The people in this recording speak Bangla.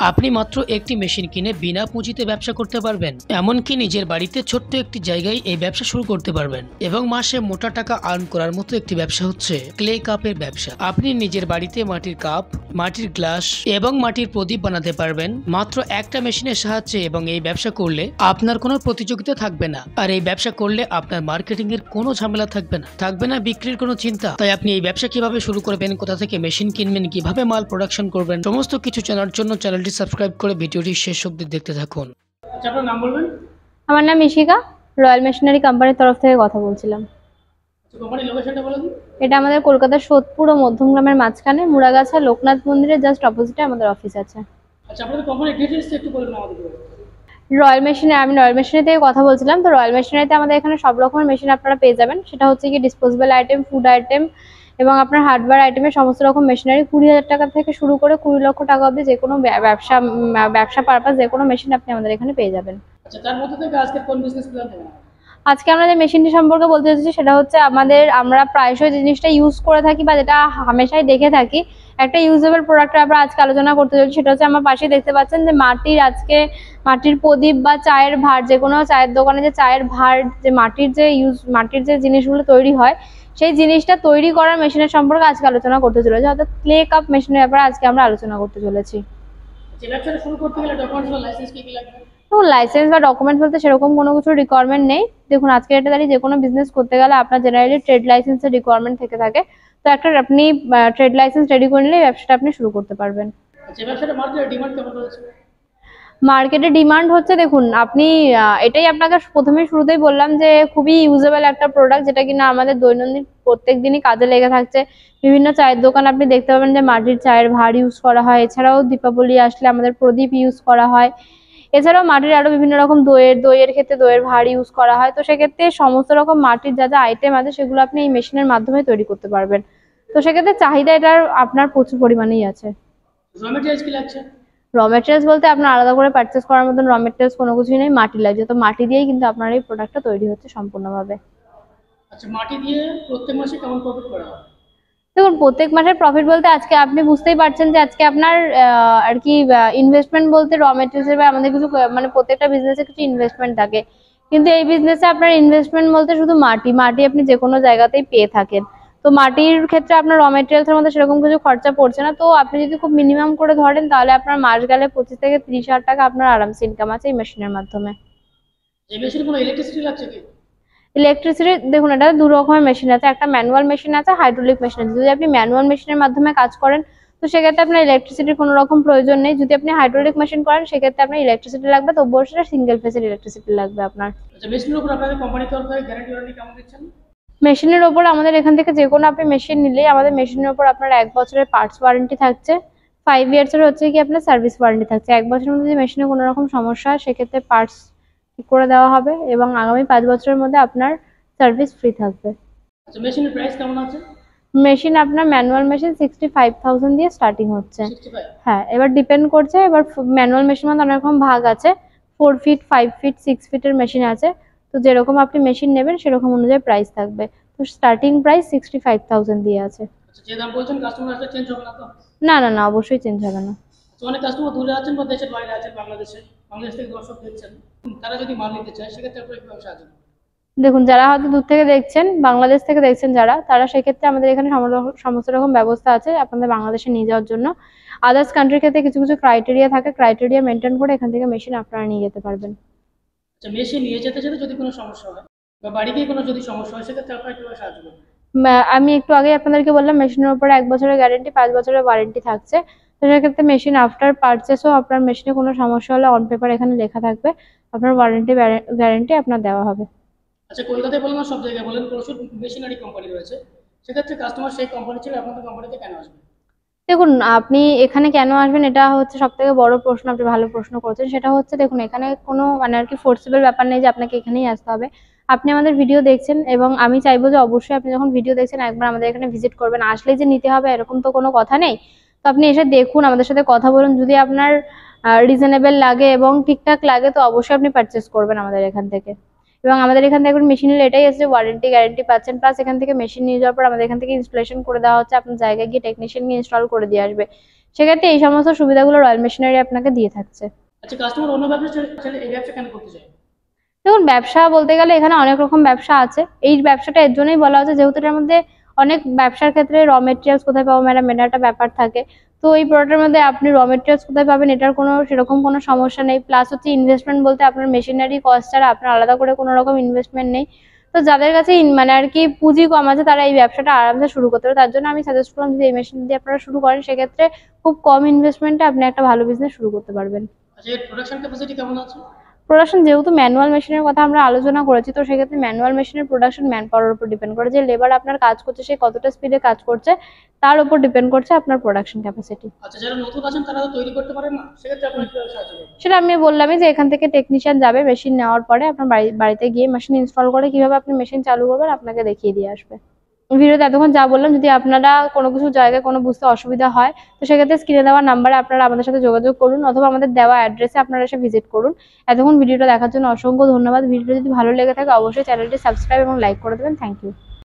আপনি মাত্র একটি মেশিন কিনে বিনা পুঁজিতে ব্যবসা করতে পারবেন, এমনকি নিজের বাড়িতে ছোট্ট একটি জায়গায় এই ব্যবসা শুরু করতে পারবেন এবং মাসে মোটা টাকা আর্ন করার মতো একটি ব্যবসা হচ্ছে ক্লে কাপের ব্যবসা। আপনি নিজের বাড়িতে মাটির কাপ, মাটির গ্লাস এবং মাটির প্রদীপ বানাতে পারবেন মাত্র একটা মেশিনের সাহায্যে, এবং এই ব্যবসা করলে আপনার কোনো প্রতিযোগিতা থাকবে না। আর এই ব্যবসা করলে আপনার মার্কেটিং এর কোনো ঝামেলা থাকবে না বিক্রির কোনো চিন্তা। তাই আপনি এই ব্যবসা কিভাবে শুরু করবেন, কোথা থেকে মেশিন কিনবেন, কিভাবে মাল প্রোডাকশন করবেন, সমস্ত কিছু জানার জন্য চ্যানেলটি সাবস্ক্রাইব করে ভিডিওটি শেষ অবধি দেখতে থাকুন। আচ্ছা, আপনার নাম বলবেন? আমার নাম ইশিকা, রয়্যাল মেশিনারি কোম্পানির তরফ থেকে কথা বলছিলাম। কোম্পানির লোকেশনটা বলুন। এটা আমাদের কলকাতার সোদপুর ও মধ্যমগ্রামের মাঝখানে মুড়াগাছা লোকনাথ মন্দিরের জাস্ট অপোজিটে আমাদের অফিস আছে। আচ্ছা, আপনাদের কোম্পানির ডিটেইলস একটু বলুন আমাদের। আমি রয়্যাল মেশিনারি থেকে কথা বলছিলাম। তো রয়্যাল মেশিনারিতে আমাদের এখানে সব রকমের মেশিন আপনারা পেয়ে যাবেন। সেটা হচ্ছে কি ডিসপোজেবল আইটেম, ফুড আইটেম এবং আপনার হার্ডওয়্যার আইটেমের সমস্ত রকম মেশিনারি 20,000 টাকা থেকে শুরু করে 20 লক্ষ টাকা অবধি যে কোনো ব্যবসা পারপাস যে কোনো মেশিন আপনি আমাদের এখানে পেয়ে যাবেন। আচ্ছা, তার মধ্যে থেকে আজকে কোন বিজনেস প্ল্যান দেবেন? আজকে আমরা যে মেশিনটি সম্পর্কে বলতে চাইছি সেটা হচ্ছে আমরা প্রায়শই জিনিসটা ইউজ করে থাকি বা যেটা হামেশাই দেখে থাকি, একটা ইউজেবল প্রোডাক্টের আমরা আজকে আলোচনা করতে চলছি। সেটা হচ্ছে আমার পাশে দেখতে পাচ্ছেন যে মাটির প্রদীপ বা চায়ের ভাঁড়, যে কোনো চায়ের দোকানে যে চায়ের ভাঁড়, যে মাটির যে জিনিসগুলো তৈরি হয়, সেই জিনিসটা তৈরি করার মেশিনের সম্পর্কে আজকে আলোচনা করতে চলেছি, অর্থাৎ ক্লে কাপ মেশিনের ব্যাপারে আজকে আমরা আলোচনা করতে চলেছি। শুরু করতে গেলে ডকুমেন্টস বা লাইসেন্স কি লাগবে? লাইসেন্স বা ডকুমেন্টস বলতে সেরকম কোনো কিছু রিকোয়ারমেন্ট নেই। দেখুন, আজকে এটা দাঁড়িয়ে যে কোনো বিজনেস করতে গেলে আপনার জেনারেলি ট্রেড লাইসেন্সের রিকোয়ারমেন্ট থেকে থাকে। তো আপনি ট্রেড লাইসেন্স রেডি করে নিলে ব্যবসাটা আপনি শুরু করতে পারবেন। আচ্ছা, ব্যবসাটা মার্কেটে ডিমান্ড কেমন রয়েছে? মার্কেটে ডিমান্ড হচ্ছে, দেখুন আপনি এটাই আপনাকে প্রথমেই শুরুতেই বললাম যে খুবই ইউজেবল একটা প্রোডাক্ট, যেটা কিনা আমাদের দৈনন্দিন প্রত্যেক দিনই কাজে লেগে থাকছে। বিভিন্ন চায়ের দোকান আপনি দেখতে পাবেন যে মাটির চায়ের ভাঁড় ইউজ করা হয়। এছাড়াও দীপাবলি আসলে আমাদের প্রদীপ ইউজ করা হয়। এছাড়াও মাটির আরো বিভিন্ন রকম দইয়ের ক্ষেত্রে দইয়ের ভাঁড় ইউজ করা হয়। তো সেক্ষেত্রে সমস্ত রকম মাটির যা যা আইটেম আছে সেগুলো আপনি এই মেশিনের মাধ্যমে তৈরি করতে পারবেন। তো সেক্ষেত্রে চাহিদা এটার আপনার প্রচুর পরিমাণেই আছে। র ম্যাটেরিয়ালস কি লাগছে? র ম্যাটেরিয়ালস বলতে আপনার আলাদা করে পারচেস করার মতন র ম্যাটেরিয়ালস কোনো কিছুই নেই, মাটি লাগছে। তো মাটি দিয়েই কিন্তু আপনার এই প্রোডাক্টটা তৈরি হচ্ছে সম্পূর্ণভাবে। আচ্ছা, মাটি দিয়ে প্রত্যেক মাসে কেমন প্রফিট করা হয়? দেখুন, প্রত্যেক মাসের প্রফিট বলতে আজকে আপনি বুঝতেই পারছেন যে আজকে আপনার আর কি ইনভেস্টমেন্ট বলতে র মেটেরিয়ালস এর আমাদের কিছু মানে প্রত্যেকটা বিজনেসে কিছু ইনভেস্টমেন্ট থাকে, কিন্তু এই বিজনেসে আপনার ইনভেস্টমেন্ট বলতে শুধু মাটি আপনি যে কোনো জায়গাতেই পেয়ে থাকেন। তো মাটির ক্ষেত্রে আপনার র মেটেরিয়ালস এর মধ্যে সেরকম কিছু খরচা পড়ছে না। তো আপনি যদি খুব মিনিমাম করে ধরেন তাহলে আপনার মাস গেলে 25 থেকে 30,000 টাকা আপনার আরামসে ইনকাম আছে এই মেশিনের মাধ্যমে। এই মেশিনে কোনো ইলেকট্রিসিটি লাগছে কি? ইলেকট্রিসিটি, দেখুন এটা দু রকমের মেশিন আছে, একটা ম্যানুয়াল মেশিন আছে, হাইড্রোলিক মেশিন আছে। যদি আপনি ম্যানুয়াল মেশিনের মাধ্যমে কাজ করেন তো সেক্ষেত্রে আপনার ইলেকট্রিসিটির কোনো রকম প্রয়োজন নেই। যদি আপনি হাইড্রোলিক মেশিন করেন সেক্ষেত্রে আপনার ইলেকট্রিসিটি লাগবে, তবুও সেটা সিঙ্গেল ফেজের ইলেকট্রিসিটি লাগবে আপনার। আচ্ছা, মেশিনের উপর আপনাদের কোম্পানির তরফ থেকে গ্যারান্টি কেমন দিচ্ছেন? মেশিনের ওপর আমাদের এখান থেকে যে কোনো আপনি মেশিন নিলেই আমাদের মেশিনের ওপর আপনার 1 বছরের পার্টস ওয়ারেন্টি থাকছে, 5 ইয়ার্সের হচ্ছে কি আপনার সার্ভিস ওয়ারেন্টি থাকছে। 1 বছরের মধ্যে যদি মেশিনে কোনো রকম সমস্যা হয় সেক্ষেত্রে পার্টস ঠিক করে দেওয়া হবে এবং আগামী 5 বছরের মধ্যে আপনার সার্ভিস ফ্রি থাকবে। আচ্ছা, মেশিনের প্রাইস কেমন আছে? মেশিন আপনার ম্যানুয়াল মেশিন 65,000 দিয়ে স্টার্টিং হচ্ছে। 65? হ্যাঁ, এবার ডিপেন্ড করছে। এবার ম্যানুয়াল মেশিনের মধ্যে অনেক রকম ভাগ আছে, 4 ফিট, 5 ফিট, 6 ফিটের মেশিন আছে। তো যেরকম আপনি মেশিন নেবেন সেরকম অনুযায়ী প্রাইস থাকবে। তো স্টার্টিং প্রাইস 65,000 দিয়ে আছে। আচ্ছা, যে দাম বলছেন কাস্টমার আসলে চেঞ্জ হবে না তো? না, অবশ্যই চেঞ্জ হবে না। আচ্ছা, অনেক কাস্টমার দূরে আছেন বা দেশের বাইরে আছেন, বাংলাদেশ থেকে দর্শক দেখছেন, তারা যদি মাল নিতে চায় সেক্ষেত্রে আপনারা কিভাবে সাহায্য করবেন? দেখুন, যারা হয়তো দূর থেকে দেখছেন, বাংলাদেশ থেকে দেখছেন যারা, তারা সেক্ষেত্রে আমাদের এখানে সমস্ত রকম ব্যবস্থা আছে আপনাদের বাংলাদেশে নিয়ে যাওয়ার জন্য। আদার্স কান্ট্রির ক্ষেত্রে কিছু কিছু ক্রাইটেরিয়া থাকে, ক্রাইটেরিয়া মেনটেন করে এখান থেকে মেশিন আপনারা নিয়ে যেতে পারবেন। আচ্ছা, মেশিন নিয়ে যেতে যদি কোনো সমস্যা হয় বা বাড়ি গিয়ে কোনো যদি সমস্যা হয় সেক্ষেত্রে আপনারা কিভাবে সাহায্য করবেন? আমি একটু আগে আপনাদেরকে বললাম মেশিনের উপরে 1 বছরের গ্যারেন্টি, 5 বছরের ওয়ারেন্টি থাকছে। তো সেক্ষেত্রে মেশিন আফটার পারচেসও আপনার মেশিনে কোনো সমস্যা হলে অন পেপার এখানে লেখা থাকবে, আপনার ওয়ারেন্টি গ্যারেন্টি আপনার দেওয়া হবে। আচ্ছা, কলকাতায় বলেন না সব জায়গায় বলেন, প্রচুর মেশিনারি কোম্পানি রয়েছে, সেক্ষেত্রে কাস্টমার সেই কোম্পানি ছেড়ে আপনাদের কোম্পানিতে কেন আসবে? দেখুন, আপনি এখানে কেন আসবেন এটা হচ্ছে সবথেকে বড় প্রশ্ন, আপনি ভালো প্রশ্ন করছেন। সেটা হচ্ছে, দেখুন এখানে কোনো মানে আর কি ফোর্সেবল ব্যাপার নেই যে আপনাকে এখানেই আসতে হবে। আপনি আমাদের ভিডিও দেখছেন এবং আমি চাইবো যে অবশ্যই আপনি যখন ভিডিও দেখছেন একবার আমাদের এখানে ভিজিট করবেন। আসলেই যে নিতে হবে এরকম তো কোনো কথা নেই। তো আপনি এসে দেখুন, আমাদের সাথে কথা বলুন, যদি আপনার রিজনেবল লাগে এবং ঠিকঠাক লাগে তো অবশ্যই আপনি পারচেস করবেন আমাদের এখান থেকে। এবং আমাদের এখান থেকে মেশিনের এটাই আছে, ওয়ারেন্টি গ্যারেন্টি পাচ্ছেন, প্লাস এখান থেকে মেশিন নিয়ে যাওয়ার পর আমাদের এখান থেকে ইনস্টলেশন করে দেওয়া হচ্ছে, আপনার জায়গায় গিয়ে টেকনিশিয়ান গিয়ে ইনস্টল করে দিয়ে আসবে। সেক্ষেত্রে এই সমস্ত সুবিধাগুলো রয়্যাল মেশিনারি আপনাকে দিয়ে থাকছে। আচ্ছা, কাস্টমার অন্য ব্যবসা চাইলে এই ব্যবসা কেন করতে চায়? দেখুন, ব্যবসা বলতে গেলে এখানে অনেক রকম ব্যবসা আছে। এই ব্যবসাটা এর জন্যই বলা হচ্ছে যেহেতু এটার মধ্যে অনেক ব্যবসার ক্ষেত্রে র মেটেরিয়ালস কোথায় পাবো ম্যাডাম, এটা একটা ব্যাপার থাকে। তো এই প্রোডাক্টের মধ্যে আপনি র মেটেরিয়ালস কোথায় পাবেন এটার কোনো সেরকম কোনো সমস্যা নেই। প্লাস হচ্ছে ইনভেস্টমেন্ট বলতে আপনার মেশিনারি কস্ট ছাড়া আপনার আলাদা করে কোনো রকম ইনভেস্টমেন্ট নেই। তো যাদের কাছে মানে আর কি পুঁজি কম আছে তারা এই ব্যবসাটা আরামসে শুরু করতে পারে। তার জন্য আমি সাজেস্ট করলাম যদি এই মেশিন দিয়ে আপনারা শুরু করেন সেক্ষেত্রে খুব কম ইনভেস্টমেন্টে আপনি একটা ভালো বিজনেস শুরু করতে পারবেন। আচ্ছা, এর প্রোডাকশন ক্যাপাসিটি কেমন আছে? প্রোডাকশন যেহেতু ম্যানুয়াল মেশিনের কথা আমরা আলোচনা করেছি, তো সেক্ষেত্রে ম্যানুয়াল মেশিনের প্রোডাকশন ম্যান পাওয়ার উপর ডিপেন্ড করে, যে লেবার আপনার কাজ করছে সে কতটা স্পিডে কাজ করছে তার উপর ডিপেন্ড করছে আপনার প্রোডাকশন ক্যাপাসিটি। আচ্ছা, যারা নতুন আছেন তারা তো তৈরি করতে পারেন না, সেক্ষেত্রে আপনি কিভাবে সাহায্য করবেন? সেটা আমি বললামই যে এখান থেকে টেকনিশিয়ান যাবে, মেশিন নেওয়ার পরে আপনার বাড়িতে গিয়ে মেশিন ইনস্টল করে কিভাবে আপনি মেশিন চালু করবেন আপনাকে দেখিয়ে দিয়ে আসবে। ভিডিওতে এতক্ষণ যা বললাম, যদি আপনারা কোনো কিছু জায়গায় কোনো বুঝতে অসুবিধা হয় তো সেক্ষেত্রে স্ক্রিনে দেওয়া নাম্বারে আপনারা আমাদের সাথে যোগাযোগ করুন অথবা আমাদের দেওয়া অ্যাড্রেসে আপনারা এসে ভিজিট করুন। এতক্ষণ ভিডিওটা দেখার জন্য অসংখ্য ধন্যবাদ। ভিডিওটা যদি ভালো লেগে থাকে অবশ্যই চ্যানেলটি সাবস্ক্রাইব এবং লাইক করে দেবেন। Thank you.